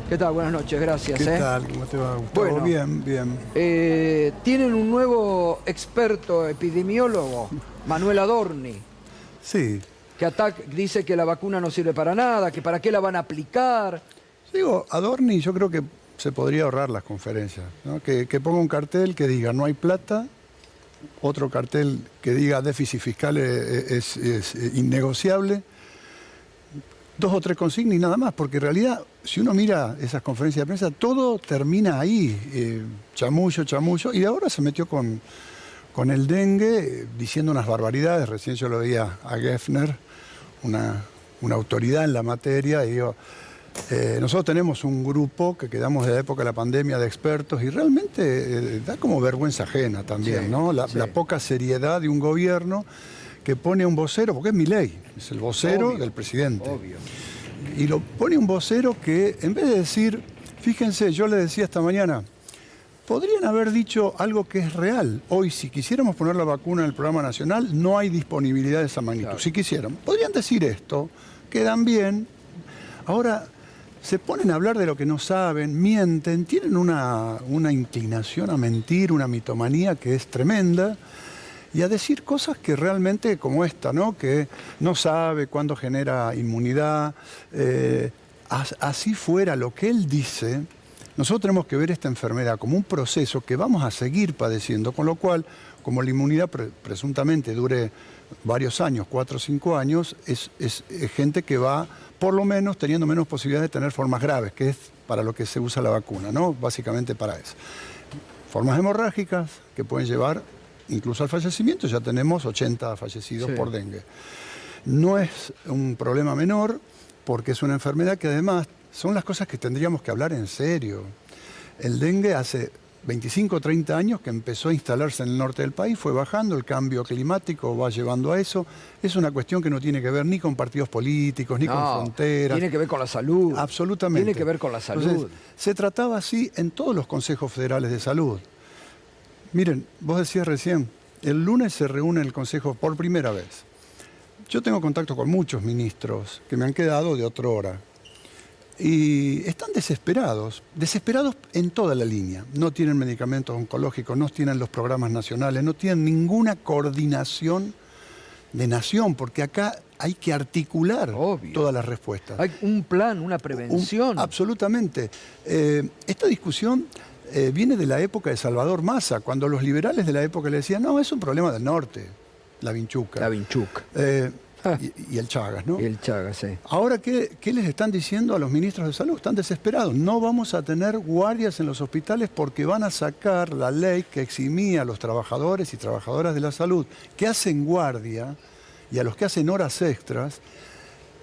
¿Qué tal? Buenas noches, gracias. ¿Qué tal? ¿Cómo te va, Gustavo? Bueno, bien, bien. tienen un nuevo experto epidemiólogo, Manuel Adorni, Sí. que dice que la vacuna no sirve para nada, que para qué la van a aplicar. Digo, Adorni yo creo que se podría ahorrar las conferencias, ¿no? Que ponga un cartel que diga no hay plata, otro cartel que diga déficit fiscal es innegociable, 2 o 3 consignas y nada más, porque en realidad, si uno mira esas conferencias de prensa, todo termina ahí, chamullo, y ahora se metió con el dengue, diciendo unas barbaridades. Recién yo lo veía a Geffner, una autoridad en la materia, y digo, nosotros tenemos un grupo que quedamos de la época de la pandemia de expertos, y realmente da como vergüenza ajena también, Sí, ¿no? La poca seriedad de un gobierno que pone a un vocero, porque es Milei, es el vocero Obvio, del presidente. obvio. Y lo pone un vocero que, en vez de decir, fíjense, yo le decía esta mañana, podrían haber dicho algo que es real. Hoy, si quisiéramos poner la vacuna en el programa nacional, no hay disponibilidad de esa magnitud. Claro. Si quisieran, podrían decir esto, quedan bien. Ahora, se ponen a hablar de lo que no saben, mienten, tienen una inclinación a mentir, una mitomanía que es tremenda, y a decir cosas que realmente, como esta, ¿no? Que no sabe cuándo genera inmunidad. Así fuera lo que él dice, nosotros tenemos que ver esta enfermedad como un proceso que vamos a seguir padeciendo, con lo cual, como la inmunidad presuntamente dure varios años, 4 o 5 años, es gente que va, por lo menos, teniendo menos posibilidades de tener formas graves, que es para lo que se usa la vacuna, ¿no? Básicamente para eso. Formas hemorrágicas que pueden llevar incluso al fallecimiento. Ya tenemos 80 fallecidos por dengue. No es un problema menor, porque es una enfermedad que además son las cosas que tendríamos que hablar en serio. El dengue hace 25 o 30 años que empezó a instalarse en el norte del país, fue bajando, el cambio climático va llevando a eso. Es una cuestión que no tiene que ver ni con partidos políticos, ni con fronteras. Tiene que ver con la salud. Absolutamente. Tiene que ver con la salud. Entonces, se trataba así en todos los consejos federales de salud. Miren, vos decías recién, el lunes se reúne el Consejo por primera vez. Yo tengo contacto con muchos ministros que me han quedado de otrora. Y están desesperados en toda la línea. No tienen medicamentos oncológicos, no tienen los programas nacionales, no tienen ninguna coordinación de nación, porque acá hay que articular todas las respuestas. Hay un plan, una prevención. Absolutamente. Esta discusión viene de la época de Salvador Massa, cuando los liberales de la época le decían, no, es un problema del norte, la vinchuca. La vinchuca. Y el Chagas, ¿no? Y el Chagas, sí. Ahora, ¿qué les están diciendo a los ministros de salud? Están desesperados. No vamos a tener guardias en los hospitales porque van a sacar la ley que eximía a los trabajadores y trabajadoras de la salud que hacen guardia y a los que hacen horas extras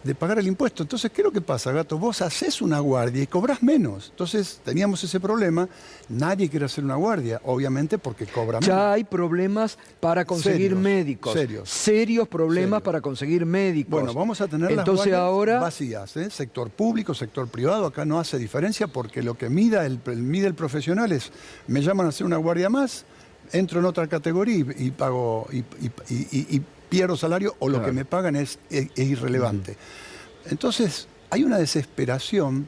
de pagar el impuesto. Entonces, ¿qué es lo que pasa, Gato? Vos haces una guardia y cobrás menos. Entonces, teníamos ese problema. Nadie quiere hacer una guardia, obviamente, porque cobra menos. Ya hay problemas para conseguir médicos. Serios problemas para conseguir médicos. Bueno, vamos a tener las guardias vacías, ¿eh? Sector público, sector privado, acá no hace diferencia, porque lo que mide el profesional es, me llaman a hacer una guardia más, entro en otra categoría y pago y pierdo salario, o lo que me pagan es irrelevante. Entonces, hay una desesperación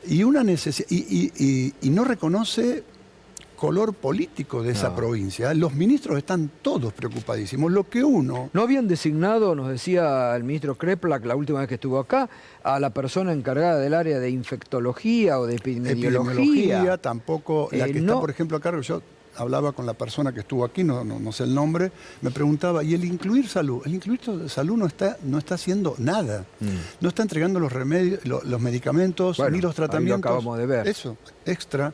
y una necesidad, y no reconoce color político de esa provincia. Los ministros están todos preocupadísimos. Lo que uno... ¿No habían designado, nos decía el ministro Kreplak la última vez que estuvo acá, a la persona encargada del área de infectología o de epidemiología? Tampoco. La que está, por ejemplo, a cargo, yo hablaba con la persona que estuvo aquí, no sé el nombre, me preguntaba, ¿y el incluir salud? El incluir salud no está haciendo nada. No está entregando los remedios, los medicamentos, ni los tratamientos. Ahí lo acabamos de ver. Eso, extra.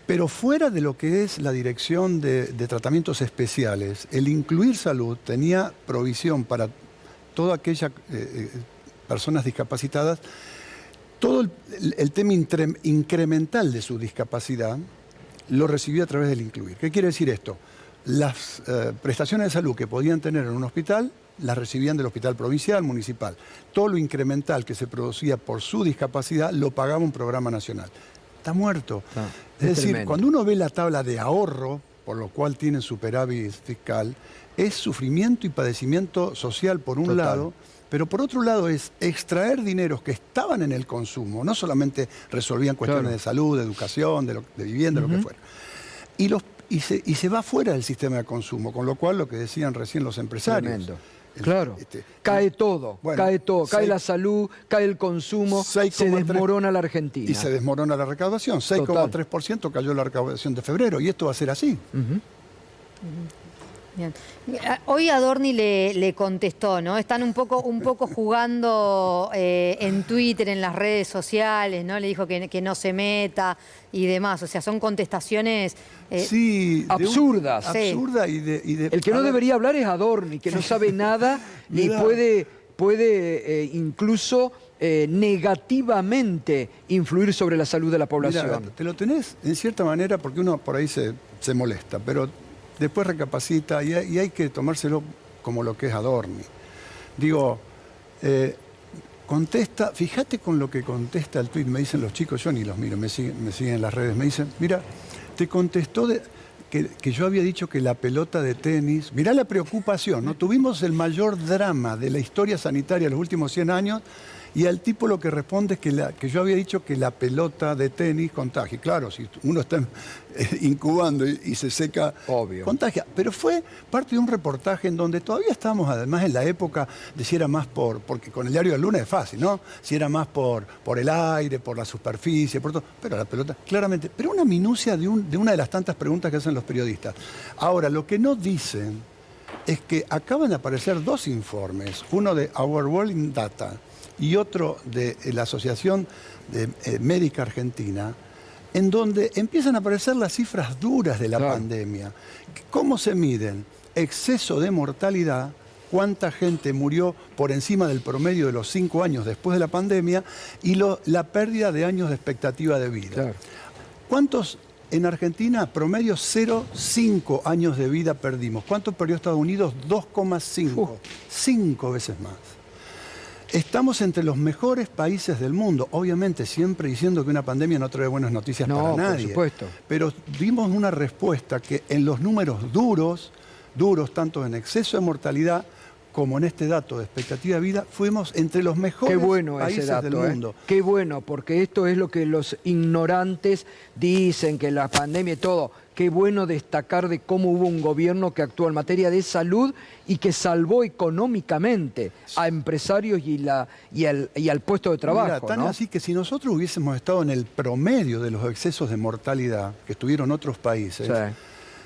Pero fuera de lo que es la dirección de tratamientos especiales, el incluir salud tenía provisión para toda aquella personas discapacitadas, todo el tema incremental de su discapacidad lo recibió a través del incluir. ¿Qué quiere decir esto? Las prestaciones de salud que podían tener en un hospital las recibían del hospital provincial, municipal. Todo lo incremental que se producía por su discapacidad lo pagaba un programa nacional. Está muerto. Es decir, tremendo. Cuando uno ve la tabla de ahorro, por lo cual tienen superávit fiscal, es sufrimiento y padecimiento social por un lado, Pero por otro lado es extraer dineros que estaban en el consumo, no solamente resolvían cuestiones de salud, de educación, de vivienda, lo que fuera. Y se va fuera del sistema de consumo, con lo cual lo que decían recién los empresarios. Tremendo. Claro, cae todo, bueno, cae la salud, cae el consumo, se desmorona la Argentina. Y se desmorona la recaudación, 6,3% cayó la recaudación de febrero, y esto va a ser así. Bien. Hoy Adorni le contestó, ¿no? Están un poco jugando en Twitter, en las redes sociales, ¿no? Le dijo que no se meta y demás. O sea, son contestaciones absurdas. Absurdas El que no debería hablar es Adorni, que no sabe nada y puede incluso negativamente influir sobre la salud de la población. Mira, te lo tenés en cierta manera porque uno por ahí se molesta, pero después recapacita y hay que tomárselo como lo que es Adorni. Digo, contesta, fíjate con lo que contesta el tuit, me dicen los chicos, yo ni los miro, me siguen en las redes, me dicen, mira, te contestó que yo había dicho que la pelota de tenis, mirá la preocupación, ¿no? Tuvimos el mayor drama de la historia sanitaria de los últimos 100 años y al tipo lo que responde es que yo había dicho que la pelota de tenis contagia. Claro, si uno está incubando y se seca, obvio, contagia. Pero fue parte de un reportaje en donde todavía estábamos, además, en la época de si era más porque con el diario de Luna es fácil, ¿no? Si era más por el aire, por la superficie, por todo. Pero la pelota, claramente. Pero una minucia de una de las tantas preguntas que hacen los periodistas. Ahora, lo que no dicen es que acaban de aparecer 2 informes, uno de Our World in Data y otro de la Asociación Médica Argentina, en donde empiezan a aparecer las cifras duras de la pandemia. ¿Cómo se miden? Exceso de mortalidad, cuánta gente murió por encima del promedio de los 5 años después de la pandemia y la pérdida de años de expectativa de vida. Claro. ¿Cuántos en Argentina, promedio 0,5 años de vida perdimos? ¿Cuánto perdió Estados Unidos? 2,5. 5 veces más. Estamos entre los mejores países del mundo, obviamente siempre diciendo que una pandemia no trae buenas noticias para nadie. Por supuesto. Pero dimos una respuesta que en los números duros, tanto en exceso de mortalidad como en este dato de expectativa de vida, fuimos entre los mejores países del mundo. Qué bueno, porque esto es lo que los ignorantes dicen, que la pandemia y todo. Qué bueno destacar de cómo hubo un gobierno que actuó en materia de salud y que salvó económicamente a empresarios y al puesto de trabajo. Mira, tan así que si nosotros hubiésemos estado en el promedio de los excesos de mortalidad que estuvieron otros países,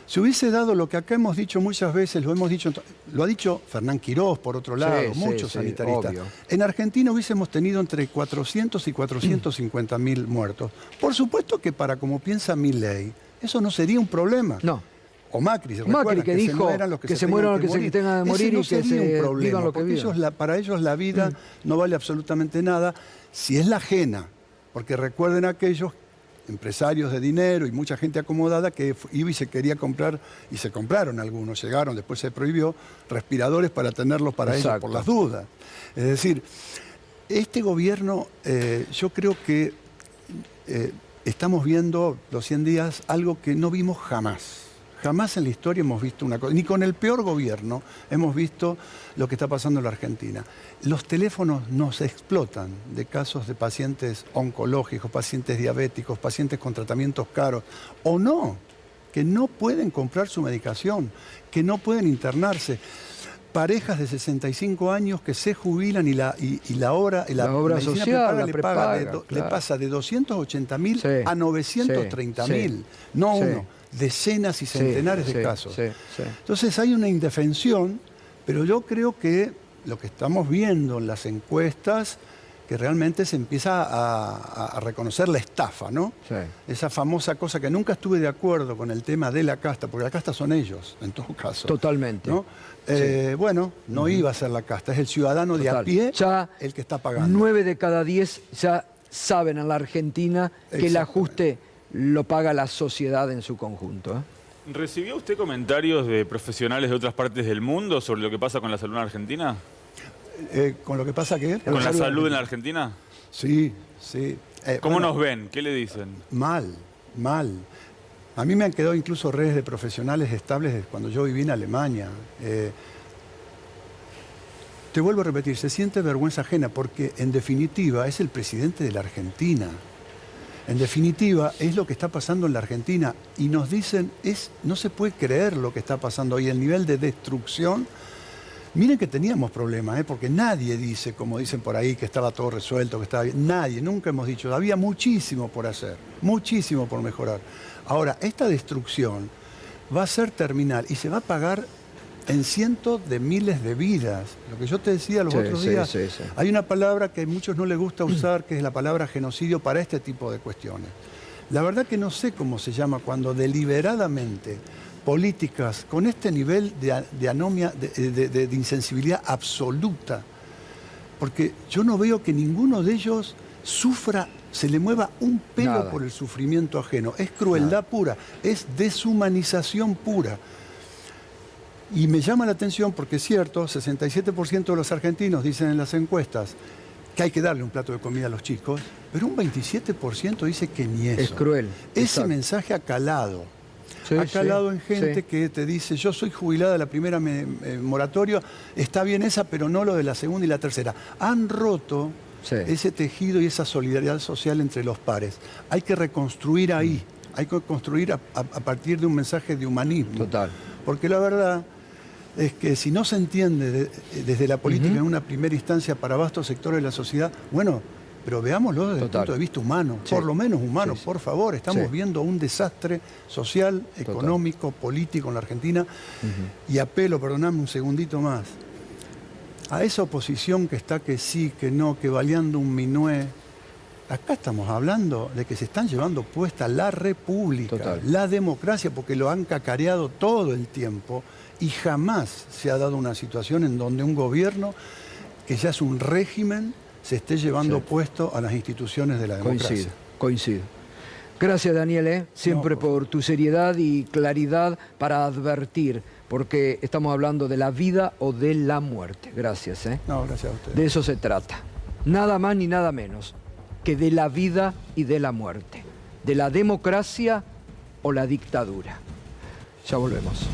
se hubiese dado lo que acá hemos dicho muchas veces, lo ha dicho Fernán Quirós, por otro lado, muchos sanitaristas. Obvio. En Argentina hubiésemos tenido entre 400 y 450.000 muertos. Por supuesto que para como piensa Milei, eso no sería un problema. No. O Macri que dijo que se mueran los que se tengan que morir y que se vivan lo que vivan. Para ellos la vida no vale absolutamente nada si es la ajena. Porque recuerden aquellos empresarios de dinero y mucha gente acomodada que iba y se quería comprar, y se compraron algunos, llegaron, después se prohibió, respiradores para tenerlos para ellos por las dudas. Es decir, este gobierno, yo creo que estamos viendo los 100 días algo que no vimos jamás. Jamás en la historia hemos visto una cosa, ni con el peor gobierno hemos visto lo que está pasando en la Argentina. Los teléfonos nos explotan de casos de pacientes oncológicos, pacientes diabéticos, pacientes con tratamientos caros, o no, que no pueden comprar su medicación, que no pueden internarse. Parejas de 65 años que se jubilan y la obra social le pasa de 280.000 a 930.000, no uno, decenas y centenares de casos. Entonces hay una indefensión, pero yo creo que lo que estamos viendo en las encuestas, que realmente se empieza a reconocer la estafa, ¿no? Esa famosa cosa que nunca estuve de acuerdo con el tema de la casta, porque la casta son ellos, en todo caso. Totalmente. ¿No? Bueno, no iba a ser la casta, es el ciudadano de a pie el que está pagando. 9 de cada 10 ya saben en la Argentina que el ajuste lo paga la sociedad en su conjunto. ¿Recibió usted comentarios de profesionales de otras partes del mundo sobre lo que pasa con la salud en Argentina? ¿Con lo que pasa qué? ¿Con la salud en la Argentina? Sí, sí. ¿Cómo nos ven? ¿Qué le dicen? Mal. A mí me han quedado incluso redes de profesionales estables de cuando yo viví en Alemania. Te vuelvo a repetir, se siente vergüenza ajena porque en definitiva es el presidente de la Argentina. En definitiva es lo que está pasando en la Argentina y nos dicen, no se puede creer lo que está pasando hoy, el nivel de destrucción. Miren que teníamos problemas, porque nadie dice, como dicen por ahí, que estaba todo resuelto, que estaba bien. Nadie, nunca hemos dicho, había muchísimo por hacer, muchísimo por mejorar. Ahora, esta destrucción va a ser terminal y se va a pagar en cientos de miles de vidas. Lo que yo te decía los otros días, hay una palabra que a muchos no les gusta usar, que es la palabra genocidio para este tipo de cuestiones. La verdad que no sé cómo se llama cuando deliberadamente políticas con este nivel de anomia, de insensibilidad absoluta, porque yo no veo que ninguno de ellos sufra, se le mueva un pelo por el sufrimiento ajeno. Es crueldad pura, es deshumanización pura. Y me llama la atención porque es cierto, 67% de los argentinos dicen en las encuestas que hay que darle un plato de comida a los chicos, pero un 27% dice que ni eso. Es cruel. Ese mensaje ha calado. Ha calado en gente que te dice, yo soy jubilada de la primera moratoria, está bien esa, pero no lo de la segunda y la tercera. Han roto ese tejido y esa solidaridad social entre los pares. Hay que reconstruir ahí, hay que construir a partir de un mensaje de humanismo. Total. Porque la verdad es que si no se entiende desde la política en una primera instancia para vastos sectores de la sociedad, bueno, pero veámoslo desde el punto de vista humano, por lo menos humano, por favor. Estamos viendo un desastre social, económico, político en la Argentina. Y apelo, perdonadme un segundito más, a esa oposición que está que sí, que no, que baleando un minué. Acá estamos hablando de que se están llevando puesta la república, la democracia, porque lo han cacareado todo el tiempo y jamás se ha dado una situación en donde un gobierno, que ya es un régimen, se esté llevando puesto a las instituciones de la democracia. Coincido. Gracias, Daniel, siempre por tu seriedad y claridad para advertir, porque estamos hablando de la vida o de la muerte. Gracias. No, gracias a ustedes. De eso se trata. Nada más ni nada menos que de la vida y de la muerte, de la democracia o la dictadura. Ya volvemos.